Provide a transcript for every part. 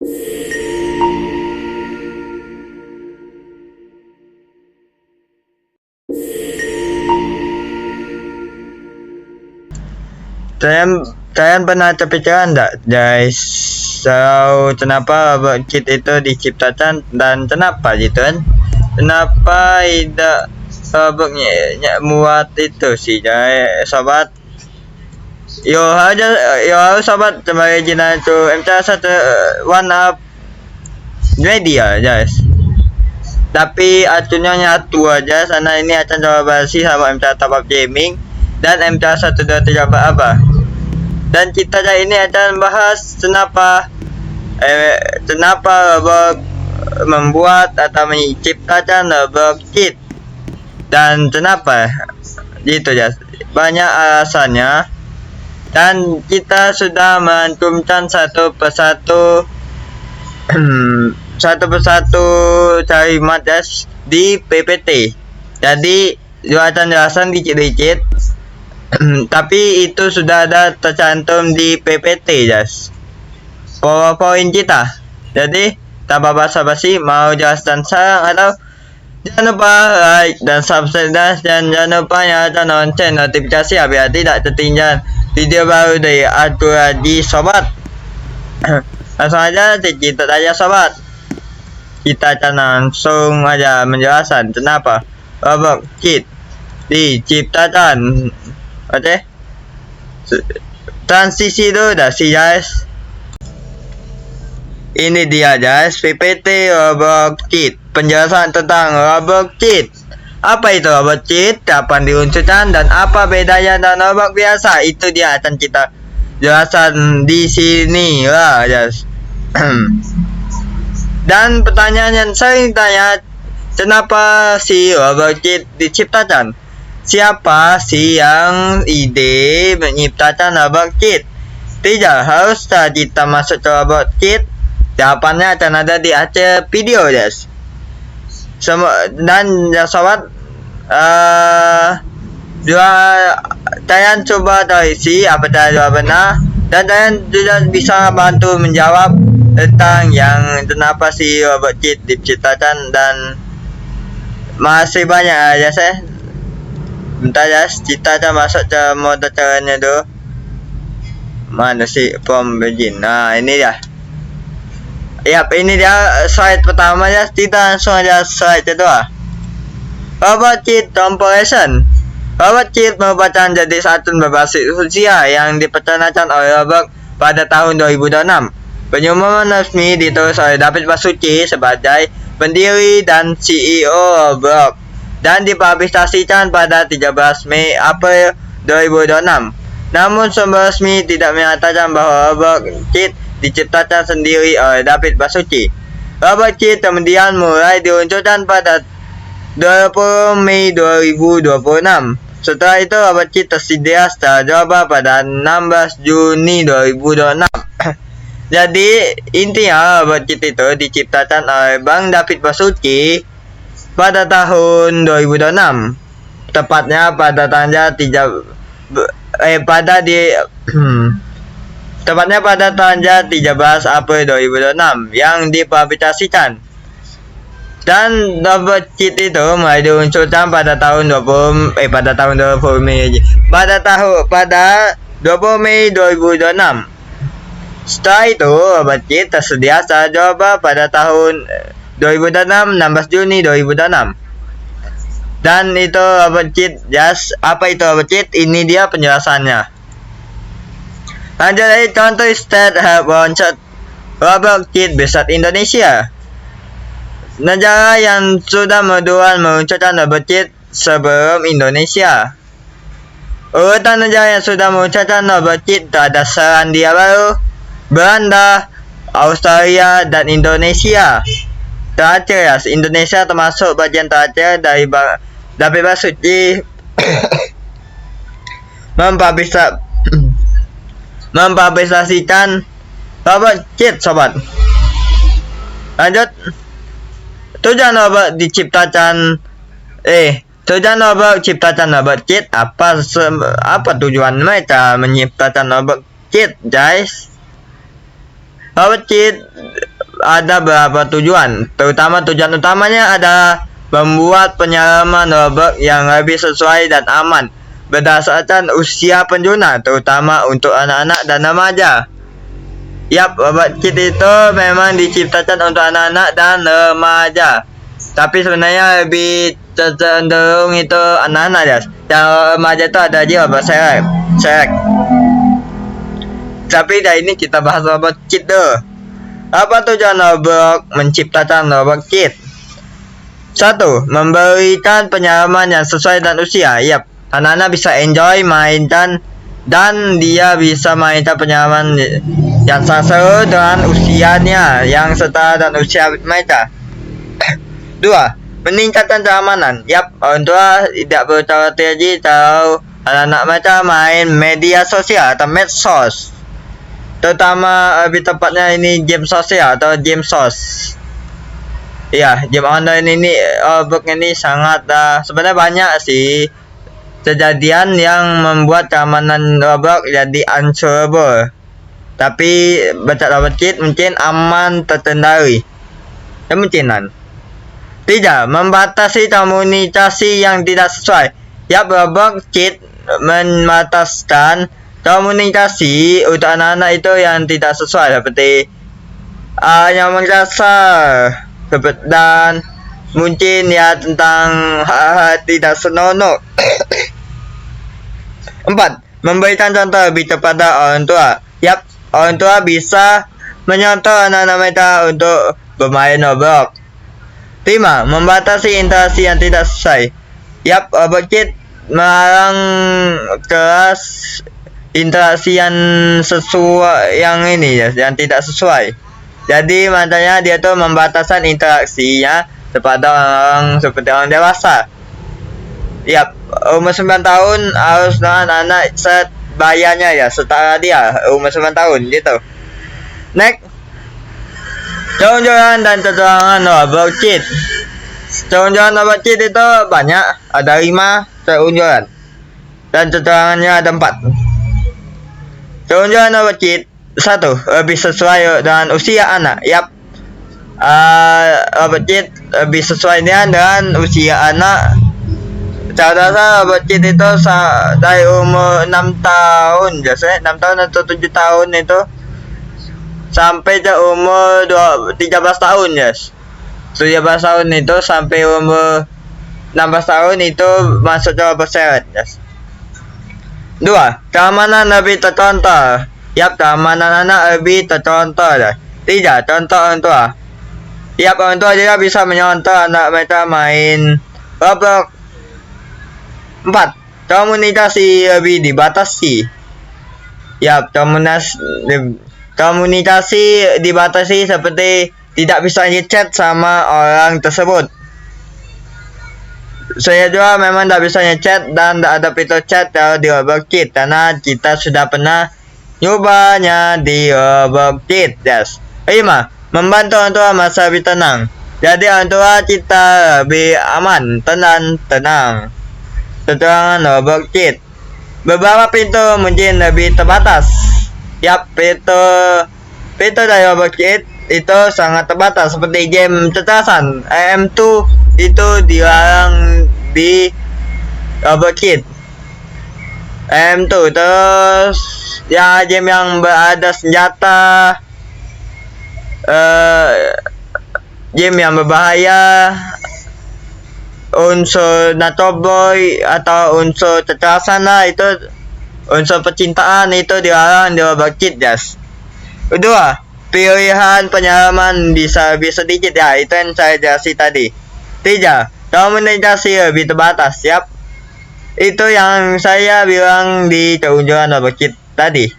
Kalian pernah terpikirkan enggak, guys? So, kenapa kit itu diciptakan dan kenapa gitu kan? Kenapa tidak muat itu sih, guys, sobat? Yo sobat, kembali channel itu MT1 one up media, guys. Tapi acunya nyatu aja, sana ini akan coba bahas sama MT Top Up Gaming dan MT123 apa. Dan kita kali ini akan bahas kenapa Roblox membuat atau menciptakan Roblox kit dan kenapa gitu ya, banyak alasannya. Dan kita sudah mencantumkan satu persatu kalimat di PPT. Jadi dua jelasan dikit-dikit. Tapi itu sudah ada tercantum di PPT, guys. PowerPoint kita. Jadi tanpa basa-basi, mau jelaskan sekarang atau jangan lupa like dan subscribe, dan jangan lupa nyalakan lonceng notifikasi biar tidak ketinggalan video baru dari aku lagi, sobat. Langsung aja kita tanya, sobat. Kita akan langsung aja menjelaskan kenapa Roblox kit diciptakan. Oke, transisi dulu dah sih, guys. Ini dia, guys, PPT Roblox kit, penjelasan tentang Roblox kit. Apa itu Roblox kit, kapan diluncurkan, dan apa bedanya dengan Roblox biasa? Itu dia akan kita jelaskan di sini lah, guys. Dan pertanyaan yang sering tanya, kenapa si Roblox kit diciptakan? Siapa sih yang ide menciptakan Roblox kit? Tidak harus kita masuk ke Roblox kit. Jawabannya akan ada di akhir video, guys. Dan ya, sobat, kalian coba isi apakah jawabannya, dan kalian juga bisa bantu menjawab tentang yang kenapa si Roblox kit diciptakan, dan masih banyak aja saya. Bentar, guys, kita akan masuk ke mode caranya dulu. Mana sih from begin? Nah, ini dia. Yap, ini dia slide pertama, ya. Kita langsung aja slide kedua. Roblox kit comparison. Roblox kit merupakan jadi satu berbasis usia yang diperkenalkan oleh Roblox pada tahun 2006. Pengumuman resmi ditulis oleh David Baszucki sebagai pendiri dan CEO Roblox dan dipublikasikan pada 13 Mei April 2026. Namun sumber resmi tidak menyatakan bahwa Roblox kit diciptakan sendiri oleh David Baszucki. Roblox kit kemudian mulai diluncurkan pada 20 Mei 2026. Setelah itu Roblox kit tersedia secara global pada 16 Juni 2026. Jadi intinya Roblox kit itu diciptakan oleh Bang David Baszucki pada tahun 2006, tepatnya pada tanggal pada tanggal 13 April 2006 yang dipublikasikan. Dan Roblox kit itu mulai diluncurkan pada tahun 20 Mei 2026. Setelah itu Roblox kit tersedia secara global pada tahun 2006, 16 Juni 2006. Dan itu Roblox kit, just apa itu Roblox kit? Ini dia penjelasannya. Lanjut dari country state have launched Roblox kit besar Indonesia. Negara yang sudah duluan meluncurkan Roblox kit sebelum Indonesia. Urutan negara yang sudah meluncurkan Roblox kit ada Selandia Baru, Belanda, Australia, dan Indonesia. Terakhir, ya, Indonesia termasuk bagian terakhir dari David Baszucki mempublikasikan Roblox kit, sobat. Lanjut, tujuan Roblox ciptakan Roblox kit, apa tujuan mereka menciptakan Roblox kit, guys? Roblox kit ada beberapa tujuan, terutama tujuan utamanya adalah membuat penyiraman robot yang lebih sesuai dan aman berdasarkan usia pengguna, terutama untuk anak-anak dan remaja. Yap, robot kit itu memang diciptakan untuk anak-anak dan remaja, tapi sebenarnya lebih cenderung itu anak-anak ya. Yang remaja itu ada aja robot Shrek. Tapi dari ini kita bahas robot kit dulu. Apa tujuan robot menciptakan robot kit? 1. Memberikan penyiraman yang sesuai dengan usia. Yap, anak-anak bisa enjoy mainkan dan dia bisa mainkan penyiraman yang sesuai dengan usianya yang setara dan usia mereka. 2. Meningkatkan keamanan. Yap, orang tua tidak perlu khawatir lagi kalau anak-anak mereka main media sosial atau medsos. Terutama lebih tepatnya ini game sosial atau game sos. Ya, game online ini robot ini sangat sebenarnya banyak sih kejadian yang membuat keamanan robot jadi uncurable. Tapi baca robot kit mungkin aman terkendali. Kemungkinan. 3. Membatasi komunikasi yang tidak sesuai. Yap, robot kit membataskan komunikasi untuk anak-anak itu yang tidak sesuai, seperti yang merasa dan mungkin ya tentang hal-hal tidak senonoh. 4. Memberikan contoh lebih kepada orang tua. Yap, orang tua bisa menyontoh anak-anak mereka untuk bermain robot. 5. Membatasi interaksi yang tidak sesuai. Yap, robot kit melarang keras interaksi yang sesuai yang ini ya, yang tidak sesuai. Jadi makanya dia tuh membatasan interaksinya kepada orang seperti orang dewasa. Yap, umur 9 tahun harus dengan anak sebayanya ya, setara dia umur 9 tahun gitu. Next, keunjuran dan keterangan robot kit. Keunjuran robot kit itu banyak, ada 5 keunjuran dan keterangannya ada 4. Keunjuran robot kit. 1. Lebih sesuai dengan usia anak. Yap, robot kit lebih sesuai dengan usia anak. Cara robot kit itu dari umur 6 tahun biasanya 6 tahun atau 7 tahun itu sampai ke umur 13 tahun yes. 13 tahun itu sampai umur 16 tahun itu masuk ke robot seret yes. 2. Keamanan lebih tercontoh. Yap, keamanan anak lebih tercontoh. 3. Contoh orang tua. Yap, orang tua juga bisa menyontoh anak mereka main Roblox. 4. Komunikasi lebih dibatasi. Yap, komunikasi dibatasi seperti tidak bisa ngechat sama orang tersebut. Saya juga memang tidak bisa ngechat dan tidak ada fitur chat kalau di robot kit karena kita sudah pernah nyobanya di robot kit yes. 5. Membantu orang tua masa lebih tenang. Jadi orang tua kita lebih aman, tenang. Keterangan robot kit. Beberapa pintu mungkin lebih terbatas. Yap, pintu dari robot kit itu sangat terbatas seperti game kecerdasan AM2 itu dilarang di robot kit. AM2 terus ya game yang berada senjata, game yang berbahaya, unsur narkoboy atau unsur kekerasan lah, itu unsur percintaan itu dilarang di robot kit guys. Kedua, pilihan penyiraman bisa sedikit ya, itu yang saya jelasin tadi. 3. Komunikasi lebih terbatas. Yap, itu yang saya bilang di keunjuran robot kit tadi.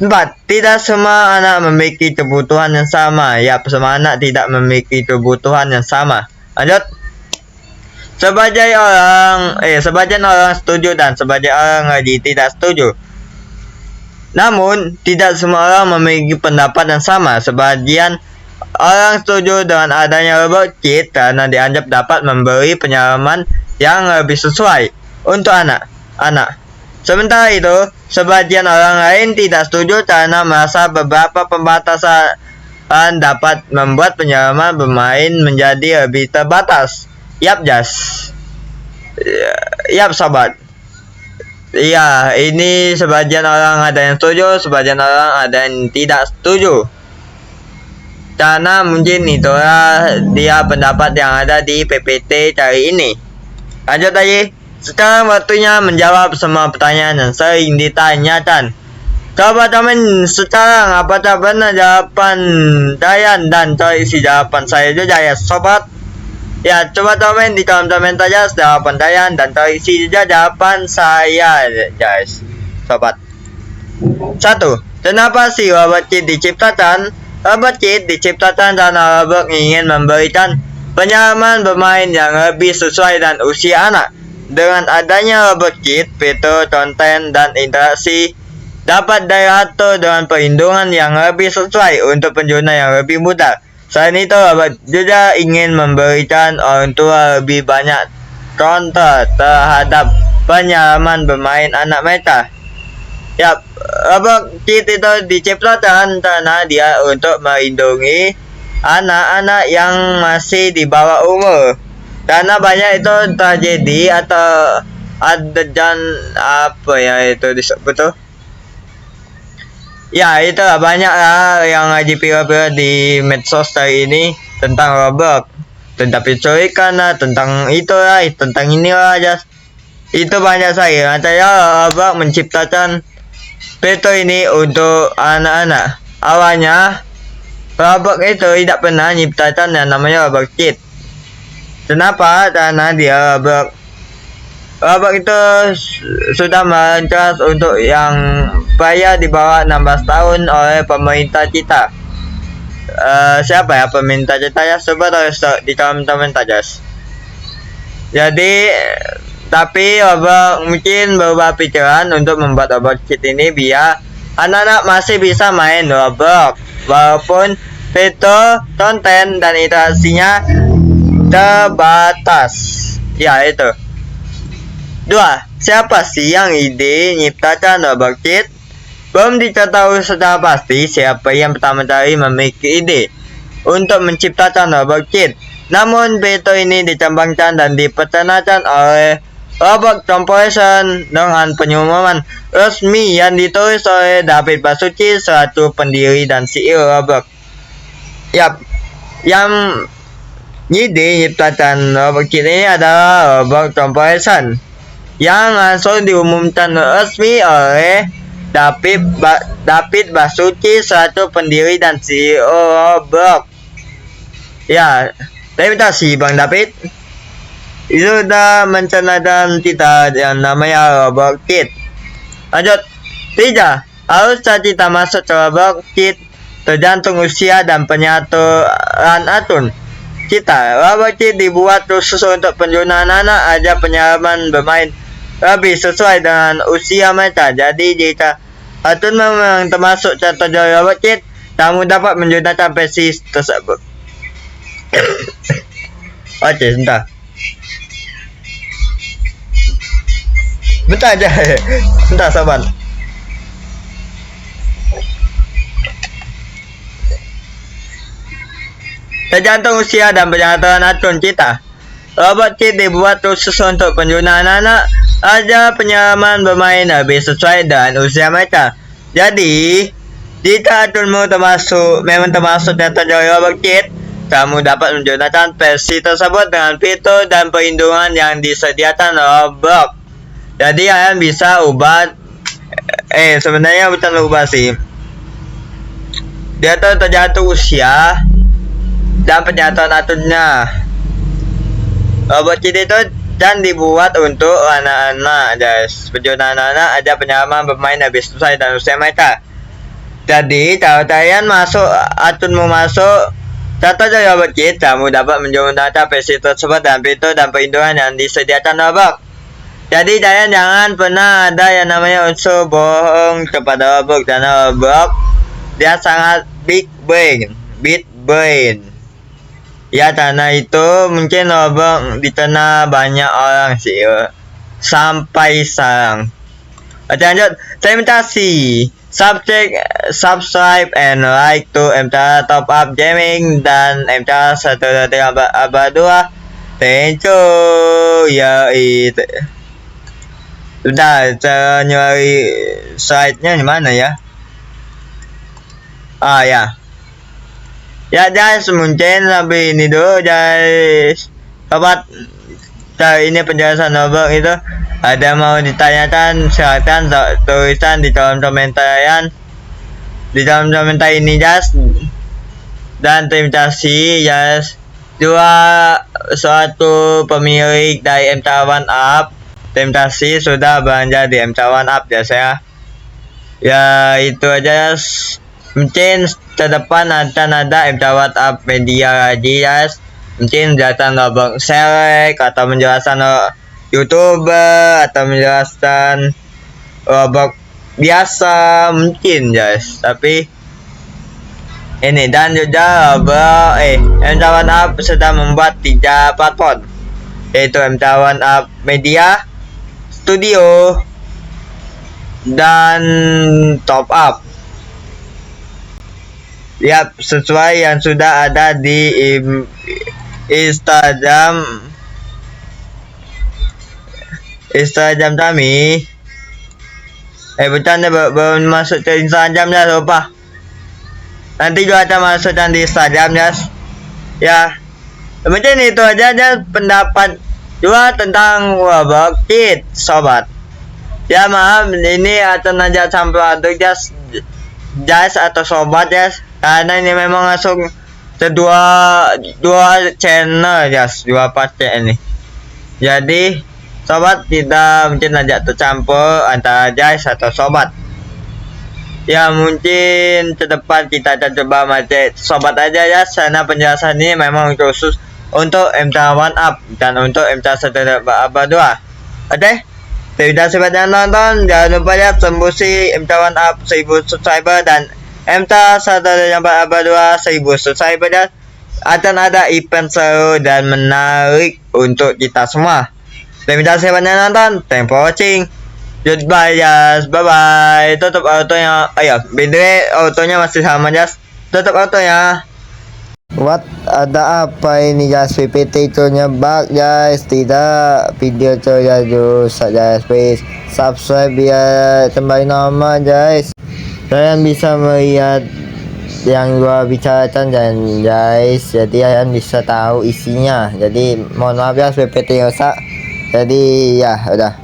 4. Tidak semua anak memiliki kebutuhan yang sama. Yap, semua anak tidak memiliki kebutuhan yang sama. Lanjut. Sebagian orang setuju dan sebagian orang lagi tidak setuju. Namun, tidak semua orang memiliki pendapat yang sama. Sebagian orang setuju dengan adanya robot kit karena dianggap dapat memberi penyiraman yang lebih sesuai untuk anak. Sementara itu, sebagian orang lain tidak setuju karena merasa beberapa pembatasan dapat membuat pengalaman bermain menjadi lebih terbatas. Yap, Jas. Yap, sobat. Iya, ini sebagian orang ada yang setuju, sebagian orang ada yang tidak setuju. Karena mungkin itulah dia pendapat yang ada di PPT kali ini. Lanjut lagi. Sekarang waktunya menjawab semua pertanyaan yang sering ditanyakan. Coba teman sekarang apakah benar jawaban Dayan dan isi jawaban saya juga ya sobat? Ya, coba komen di kolom komentar aja jawaban Dayan dan isi juga jawaban saya guys, sobat. 1. Kenapa si robot kit diciptakan? Robot kit diciptakan karena robot ingin memberikan pengalaman bermain yang lebih sesuai dan usia anak. Dengan adanya robot kit, fitur, konten, dan interaksi dapat diatur dengan perlindungan yang lebih sesuai untuk pengguna yang lebih muda. Selain itu, robot juga ingin memberikan orang tua lebih banyak kontrol terhadap pengalaman bermain anak mereka. Ya, robot kit itu diciptakan karena dia untuk melindungi anak-anak yang masih di bawah umur. Karena banyak itu terjadi atau adegan apa ya itu disebut tuh. Ya, itu banyak lah yang lagi viral di medsos kali ini tentang robot, tentang penculikan lah, tentang itu lah, tentang ini lah aja. Itu banyak saya. Katanya robot menciptakan fitur ini untuk anak-anak. Awalnya robot itu tidak pernah menciptakan yang namanya robot kit. Kenapa? Karena dia robot itu sudah mencas untuk yang bayar di bawah 16 tahun oleh pemerintah kita. Siapa ya pemerintah kita ya? Coba tulis di komentar guys. Jadi tapi robot mungkin berubah pikiran untuk membuat robot kit ini biar anak-anak masih bisa main robot walaupun fitur, konten, dan interaksinya terbatas. Ya, itu. 2. Siapa sih yang ide nyiptakan robot kit? Belum diketahui secara pasti siapa yang pertama kali memiliki ide untuk menciptakan robot kit. Namun fitur ini dikembangkan dan diperkenalkan oleh Robot Corporation dengan pengumuman resmi yang ditulis oleh David Baszucki selaku pendiri dan CEO robot. Yap, yang ide nyiptakan robot kit ini adalah Robot Corporation yang langsung diumumkan resmi oleh David Baszucki selaku pendiri dan CEO Roblox. Ya, terima kasih Bang David. Itu sudah mencanangkan kita yang namanya Roblox Kit. Lanjut. 3. Harus kita masuk ke Roblox Kit tergantung usia dan penyatuan akun kita. Roblox Kit dibuat khusus untuk pengguna anak-anak agar pengalaman bermain lebih sesuai dengan usia mereka. Jadi jika akun memang termasuk kategori Roblox Kit, kamu dapat menggunakan versi tersebut. Oke, sebentar. Bentar aja. Bentar, sabar. Tergantung usia dan penyatuan akun kita. Robot Kit dibuat khusus untuk pengguna anak-anak agar pengalaman bermain lebih sesuai dengan usia mereka. Jadi, jika akunmu memang termasuk kategori Robot Kit, kamu dapat menggunakan versi tersebut dengan fitur dan perlindungan yang disediakan Roblox. Jadi kalian bisa ubah, sebenarnya bukan ubah sih. Dia tuh tergantung usia dan penyatuan akunnya. Robot Kit itu dan dibuat untuk anak-anak, guys. Pengguna anak-anak ada pengalaman bermain lebih sesuai dan usia mereka. Jadi kalau kalian akunmu masuk kategori Robot Kit, kamu dapat menggunakan versi tersebut dan fitur dan perlindungan yang disediakan Roblox. Jadi kalian jangan pernah ada yang namanya unsur bohong kepada Roblox, karena Roblox dia sangat big brain. Ya, karena itu mungkin Roblox dikenal banyak orang sih sampai sekarang. Oke, lanjut. Terima kasih subscribe and like to MTA Top Up Gaming dan MTA 132. Thank you. Ya itu. Udah, cara nyari site-nya di mana ya? Ah ya. Ya guys, mungkin sampai ini dulu guys. Sobat, ini penjelasan Roblox itu. Ada mau ditanyakan, silahkan tulisan di kolom komentar ini guys. Dan terima kasih guys. Suatu pemilik dari MTA One Up. Terima kasih sudah belanja di MTA One Up ya saya. Ya itu aja guys. Mungkin ke depan akan ada MTA One Up media lagi guys. Mungkin penjelasan Roblox Select atau penjelasan YouTuber atau menjelaskan Roblox biasa mungkin guys. Tapi ini dan juga MTA One Up sedang membuat 3 platform, yaitu MTA One Up Media, Studio, dan Top Up. Yap, sesuai yang sudah ada di Instagram kami. Bercanda belum masuk ke Instagram ya, lupa. Nanti juga akan masukkan di Instagram ya. Mungkin itu aja pendapat juga tentang Roblox Kids sobat. Ya maaf, ini akan aja sampai aduk guys atau sobat karena ini memang langsung dua channel dua part ini. Jadi sobat tidak mungkin aja tercampur antara guys atau sobat. Ya mungkin ke depan kita akan coba macet sobat aja karena penjelasan ini memang khusus untuk MTA One Up dan untuk MTA 132. Oke, terima kasih banyak nonton. Jangan lupa tembusi MTA One Up 1000 subscriber dan MTA 132 1000 subscriber. Akan ada event seru dan menarik untuk kita semua. Terima kasih banyak nonton. Thanks for watching. Goodbye guys. Bye bye. Tutup autonya. Ayo, beda autonya masih sama guys. Tutup autonya. What, ada apa ini guys? PPT itu nyebak guys. Tidak, video itu ya rusak guys. Please subscribe biar kembali normal guys. Kalian bisa melihat yang gua bicarakan dan guys, jadi kalian bisa tahu isinya. Jadi mohon maaf ya PPT rusak. Jadi ya udah.